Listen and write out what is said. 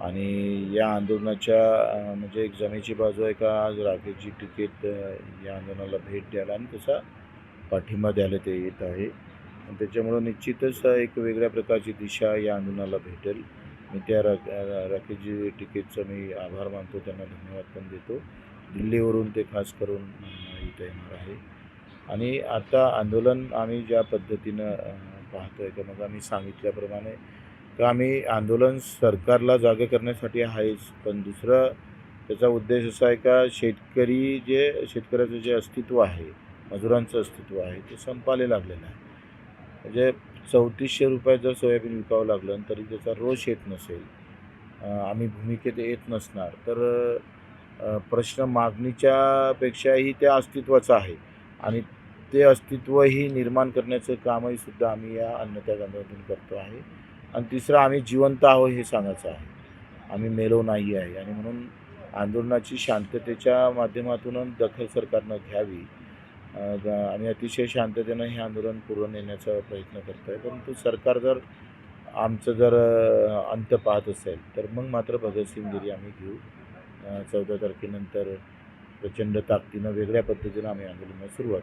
आणि या आंदोलनाच्या म्हणजे एक जमेची बाजू आहे का आज राखेची तिकीट या आंदोलनाला भेट द्यायला आणि तसा पाठिंबा द्यायला ते येत आहे. आणि त्याच्यामुळं निश्चितच एक वेगळ्या प्रकारची दिशा या आंदोलनाला भेटेल. मी त्या राखेची तिकीटचं मी आभार मानतो, त्यांना धन्यवाद पण देतो. दिल्लीवरून ते खास करून इथं येणार आहे. आणि आता आंदोलन आम्ही ज्या पद्धतीनं पाहतोय की मग आम्ही सांगितल्याप्रमाणे तर आम्ही आंदोलन सरकारला जागे करण्यासाठी आहेच, पण दुसरा त्याचा उद्देश असा आहे का शेतकऱ्याचं जे अस्तित्व आहे, मजुरांचं अस्तित्व आहे ते संपायला लागलेलं आहे. म्हणजे ₹3400 जर सोयाबीन विकावं लागलं तरी त्याचा रोष येत नसेल, आम्ही भूमिकेत येत नसणार, तर प्रश्न मागणीच्या पेक्षाही त्या अस्तित्वाचा आहे आणि ते अस्तित्वही निर्माण करण्याचं कामही सुद्धा आम्ही या अन्नत्याग आंदोलनातून करतो आहे. आणि तिसरं आम्ही जिवंत आहोत हे सांगायचं आहे. आम्ही मेलो नाही आहे आणि म्हणून आंदोलनाची शांततेच्या माध्यमातून दखल सरकारनं घ्यावी आणि अतिशय शांततेनं हे आंदोलन पुढे नेण्याचा प्रयत्न करत आहे. परंतु सरकार जर आमचं जर अंत पाहत असेल तर मग मात्र भगतसिंगगिरी आम्ही घेऊ. 14 तारखेनंतर प्रचंड ताकदीनं वेगळ्या पद्धतीनं आम्ही आंदोलनाला सुरुवात करू.